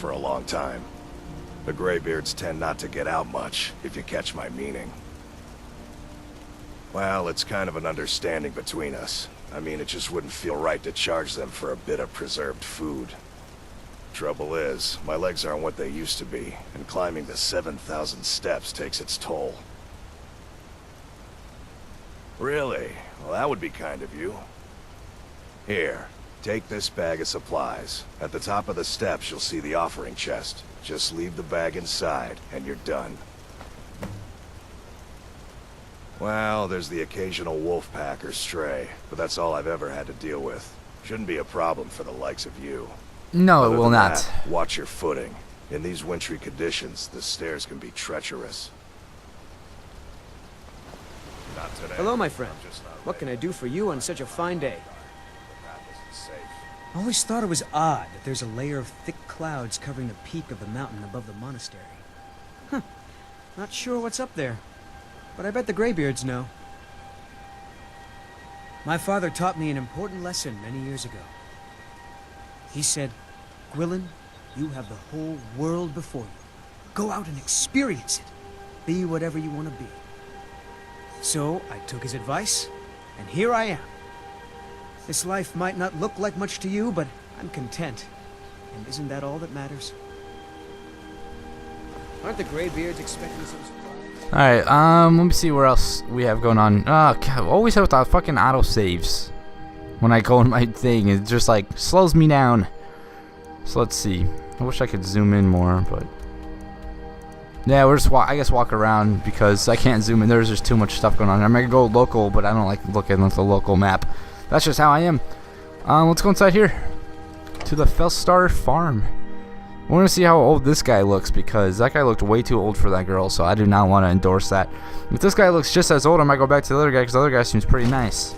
for a long time. The Greybeards tend not to get out much, if you catch my meaning. Well, it's kind of an understanding between us. I mean, it just wouldn't feel right to charge them for a bit of preserved food. Trouble is, my legs aren't what they used to be, and climbing the 7,000 steps takes its toll. Really? Well, that would be kind of you. Here, take this bag of supplies. At the top of the steps, you'll see the offering chest. Just leave the bag inside, and you're done. Well, there's the occasional wolf pack or stray, but that's all I've ever had to deal with. Shouldn't be a problem for the likes of you. No, Other it will than not. that, watch your footing. In these wintry conditions, the stairs can be treacherous. Not today. Hello, my friend. I'm just not What can I ready. do for you on such a fine day? The path isn't safe. I always thought it was odd that there's a layer of thick clouds covering the peak of the mountain above the monastery. Huh. Not sure what's up there, but I bet the Greybeards know. My father taught me an important lesson many years ago. He said, Gwilyn, you have the whole world before you. Go out and experience it. Be whatever you want to be. So I took his advice, and here I am. This life might not look like much to you, but I'm content. And isn't that all that matters? Aren't the Greybeards expecting some surprise? Alright, let me see where else we have going on. Oh, God, I always have the fucking autosaves. When I go in my thing, it just like slows me down. So let's see. I wish I could zoom in more, but yeah, we're just I guess walk around because I can't zoom in. There's just too much stuff going on. I'm gonna go local, but I don't like looking at the local map. That's just how I am. Let's go inside here to the Felstar farm. I want to see how old this guy looks because that guy looked way too old for that girl, so I do not want to endorse that. If this guy looks just as old, I might go back to the other guy because the other guy seems pretty nice.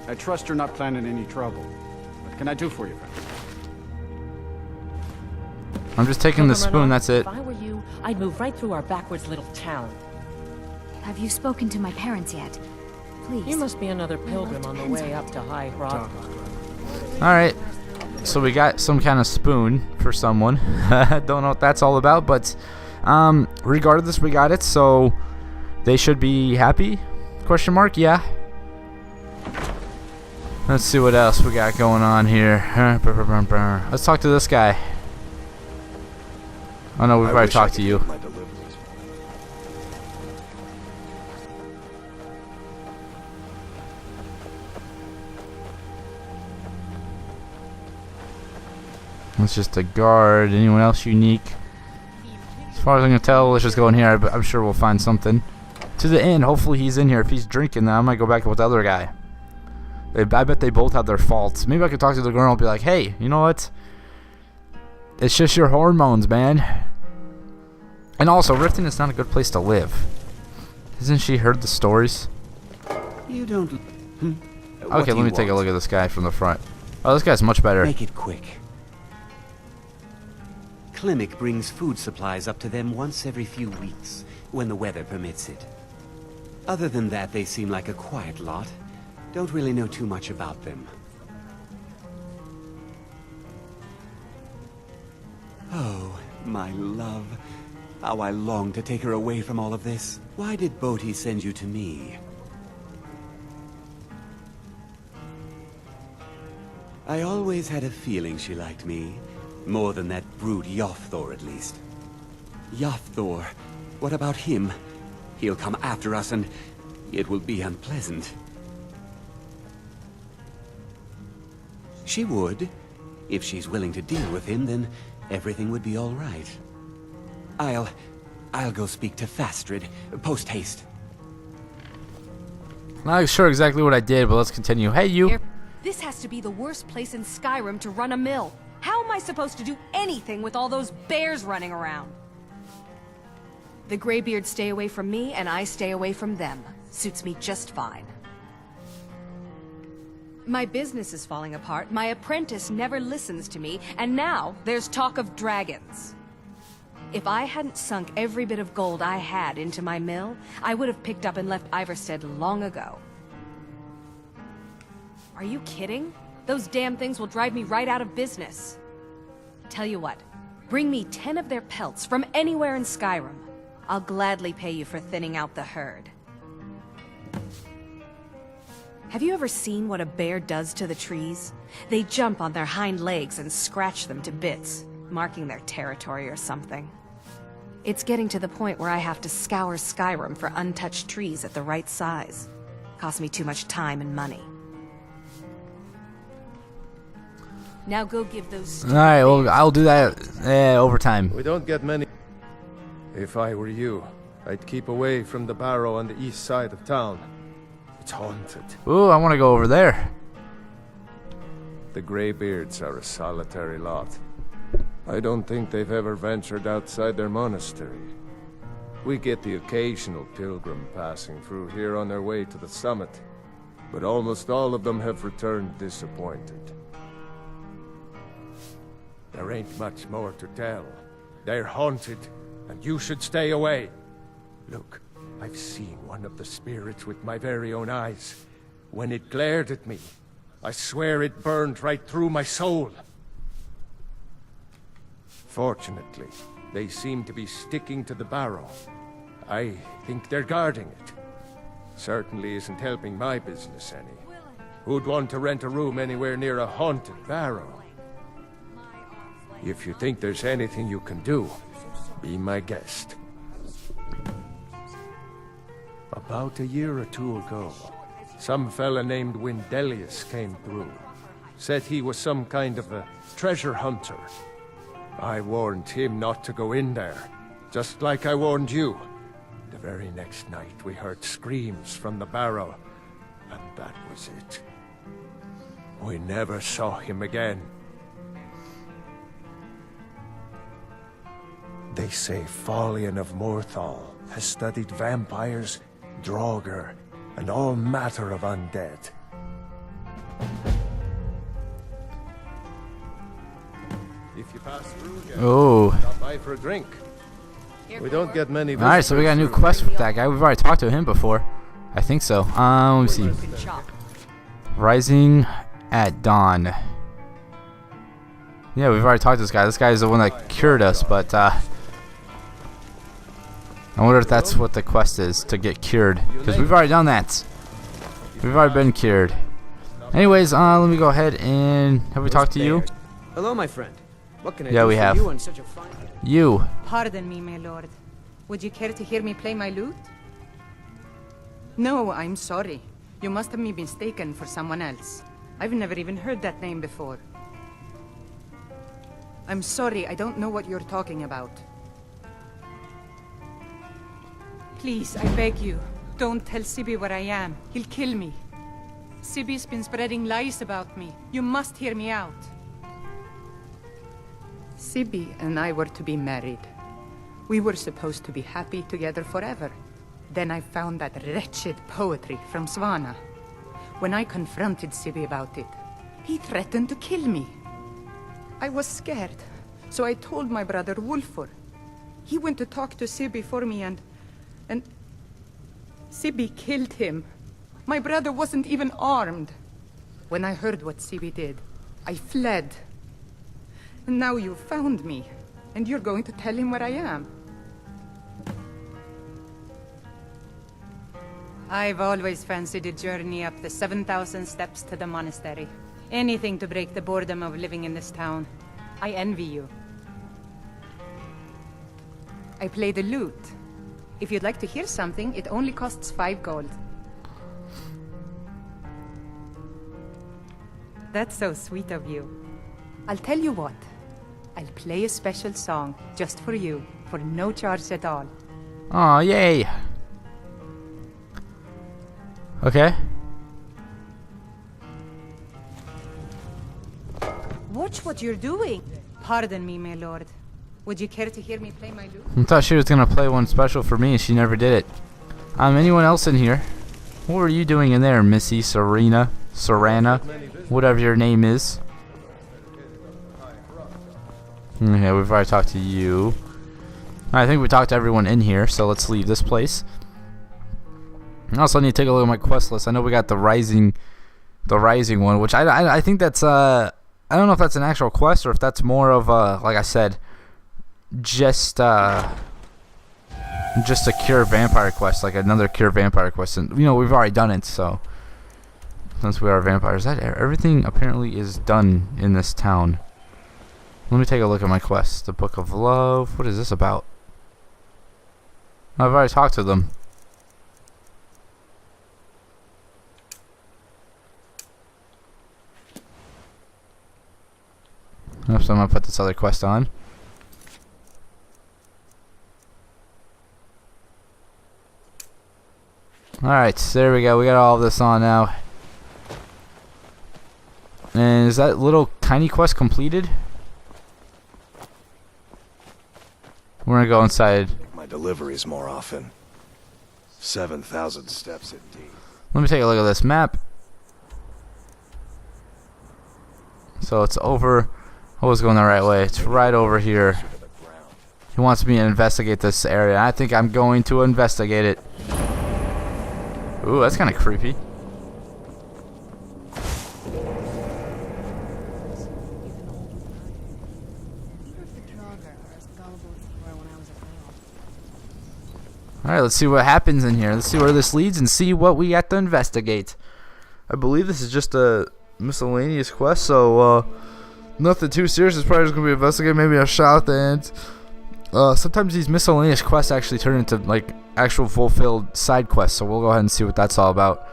I trust you're not planning any trouble. What can I do for you, friend? I'm just taking the spoon, that's it. If I were you, I'd move right through our backwards little town. Have you spoken to my parents yet? Please. You must be another pilgrim on the way up to High Rock. Alright, so we got some kind of spoon for someone. Don't know what that's all about, but regardless, we got it, so they should be happy? Question mark? Yeah. Let's see what else we got going on here. Let's talk to this guy. Oh no, we've already talked to you. My deliveries. It's just a guard. Anyone else unique? As far as I can tell, let's just go in here. I'm sure we'll find something. To the inn. Hopefully he's in here. If he's drinking, then I might go back with the other guy. I bet they both have their faults. Maybe I could talk to the girl and be like, hey, you know what? It's just your hormones, man. And also, Riften is not a good place to live. Hasn't she heard the stories? You don't... Okay, let me take a look at this guy from the front. Oh, this guy's much better. Make it quick. Klimek brings food supplies up to them once every few weeks, when the weather permits it. Other than that, they seem like a quiet lot. Don't really know too much about them. Oh, my love. How I long to take her away from all of this. Why did Bodhi send you to me? I always had a feeling she liked me. More than that brute Yothor, at least. Yothor? What about him? He'll come after us and it will be unpleasant. She would. If she's willing to deal with him, then everything would be all right. I'll go speak to Fastrid, post-haste. Not sure exactly what I did, but let's continue. Hey, you. This has to be the worst place in Skyrim to run a mill. How am I supposed to do anything with all those bears running around? The Greybeards stay away from me, and I stay away from them. Suits me just fine. My business is falling apart, my apprentice never listens to me, and now there's talk of dragons. If I hadn't sunk every bit of gold I had into my mill, I would have picked up and left Ivarstead long ago. Are you kidding? Those damn things will drive me right out of business. Tell you what, bring me 10 of their pelts from anywhere in Skyrim. I'll gladly pay you for thinning out the herd. Have you ever seen what a bear does to the trees? They jump on their hind legs and scratch them to bits, marking their territory or something. It's getting to the point where I have to scour Skyrim for untouched trees at the right size. Costs me too much time and money. Now go give those... Alright, well, I'll do that over time. We don't get many. If I were you, I'd keep away from the barrow on the east side of town. It's haunted. Ooh, I want to go over there. The Greybeards are a solitary lot. I don't think they've ever ventured outside their monastery. We get the occasional pilgrim passing through here on their way to the summit, but almost all of them have returned disappointed. There ain't much more to tell. They're haunted, and you should stay away. Look, I've seen one of the spirits with my very own eyes. When it glared at me, I swear it burned right through my soul. Fortunately, they seem to be sticking to the barrow. I think they're guarding it. Certainly isn't helping my business any. Who'd want to rent a room anywhere near a haunted barrow? If you think there's anything you can do, be my guest. About a year or two ago, some fella named Windelius came through. Said he was some kind of a treasure hunter. I warned him not to go in there, just like I warned you. The very next night we heard screams from the barrow, and that was it. We never saw him again. They say Folian of Morthal has studied vampires, Draugr, and all matter of undead. If you pass through again, stop by for a drink. We don't get many visitors. Alright, so we got a new quest with that guy. We've already talked to him before. I think so. Let me see. Rising at dawn. Yeah, we've already talked to this guy. This guy is the one that cured us, but I wonder if that's what the quest is, to get cured. Because we've already done that. We've already been cured. Anyways, let me go ahead and... Have we talked to you? Hello, my friend. What can I Yeah, do we for have. you on such a fine... You. Pardon me, my lord. Would you care to hear me play my lute? No, I'm sorry. You must have me mistaken for someone else. I've never even heard that name before. I'm sorry, I don't know what you're talking about. Please, I beg you, don't tell Sibby where I am. He'll kill me. Sibby's been spreading lies about me. You must hear me out. Sibby and I were to be married. We were supposed to be happy together forever. Then I found that wretched poetry from Svana. When I confronted Sibby about it, he threatened to kill me. I was scared, so I told my brother Wolfur. He went to talk to Sibby for me and Sibby killed him. My brother wasn't even armed. When I heard what Sibby did, I fled. And now you've found me, and you're going to tell him where I am. I've always fancied a journey up the 7,000 steps to the monastery. Anything to break the boredom of living in this town. I envy you. I play the lute. If you'd like to hear something, it only costs 5 gold. That's so sweet of you. I'll tell you what. I'll play a special song just for you, for no charge at all. Aw, yay. Okay. Watch what you're doing. Pardon me, my lord. Would you care to hear me play my lute? I thought she was gonna play one special for me and she never did it. Anyone else in here? What were you doing in there, Missy Serena? Whatever your name is. Okay, we've already talked to you. I think we talked to everyone in here, so let's leave this place. I also need to take a look at my quest list. I know we got the Rising one, which I think that's I I don't know if that's an actual quest or if that's more of like I said, just a cure vampire quest, like another cure vampire quest. And you know, we've already done it, so since we are vampires, that everything apparently is done in this town. Let me take a look at my quest. The Book of Love. What is this about? I've already talked to them. So I'm gonna put this other quest on. Alright, so there we go. We got all of this on now. And is that little tiny quest completed? We're gonna go inside. My deliveries more often. 7,000 steps indeed. Let me take a look at this map. So it's over. I was going the right way. It's right over here. He wants me to investigate this area. I think I'm going to investigate it. Ooh, that's kind of creepy. Alright, let's see what happens in here. Let's see where this leads and see what we got to investigate. I believe this is just a miscellaneous quest, so nothing too serious. It's probably just going to be investigated, maybe a shot at the end. Sometimes these miscellaneous quests actually turn into like actual fulfilled side quests, so we'll go ahead and see what that's all about.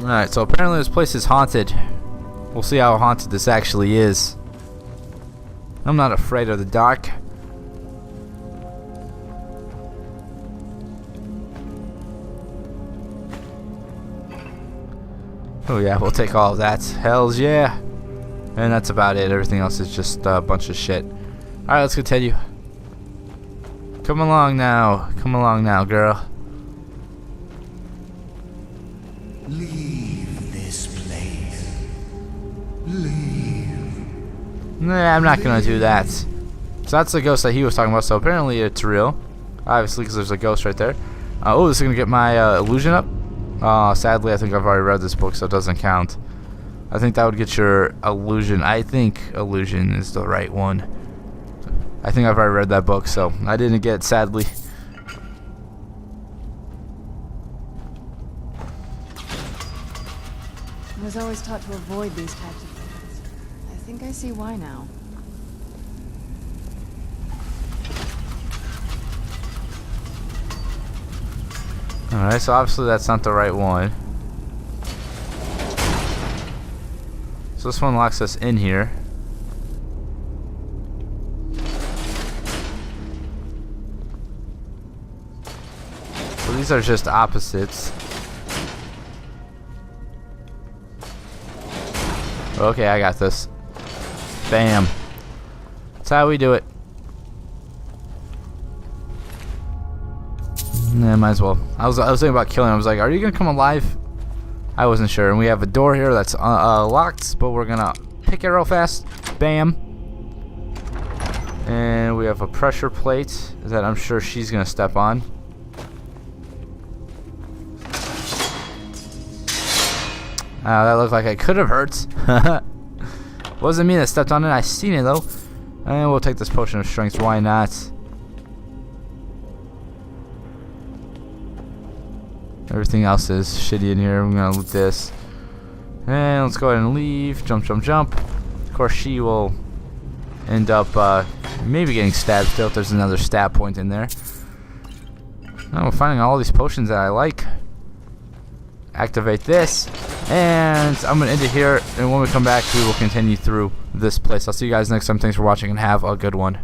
Alright, so apparently this place is haunted. We'll see how haunted this actually is. I'm not afraid of the dark. Oh yeah, we'll take all of that. Hells yeah. And that's about it. Everything else is just a bunch of shit. Alright, let's continue. Come along now. Come along now, girl. Leave this place. Leave. Nah, I'm not gonna do that. So that's the ghost that he was talking about. So apparently it's real. Obviously, because there's a ghost right there. Oh, this is gonna get my illusion up. Sadly, I think I've already read this book, so it doesn't count. I think that would get your illusion. I think illusion is the right one. I think I've already read that book, so I didn't get it, sadly. I was always taught to avoid these types of things. I think I see why now. Alright, so obviously that's not the right one. So this one locks us in here. So these are just opposites. Okay, I got this. Bam. That's how we do it. Yeah, might as well. I was thinking about killing him. I was like, are you gonna come alive? I wasn't sure. And we have a door here that's locked, but we're gonna pick it real fast. Bam. And we have a pressure plate that I'm sure she's gonna step on. That looked like it could have hurt. Wasn't me that stepped on it. I seen it though. And we'll take this potion of strength. Why not? Everything else is shitty in here. I'm gonna loot this. And let's go ahead and leave. Jump, jump, jump. Of course, she will end up maybe getting stabbed still if there's another stab point in there. Now we're finding all these potions that I like. Activate this. And I'm going to end it here. And when we come back, we will continue through this place. I'll see you guys next time. Thanks for watching and have a good one.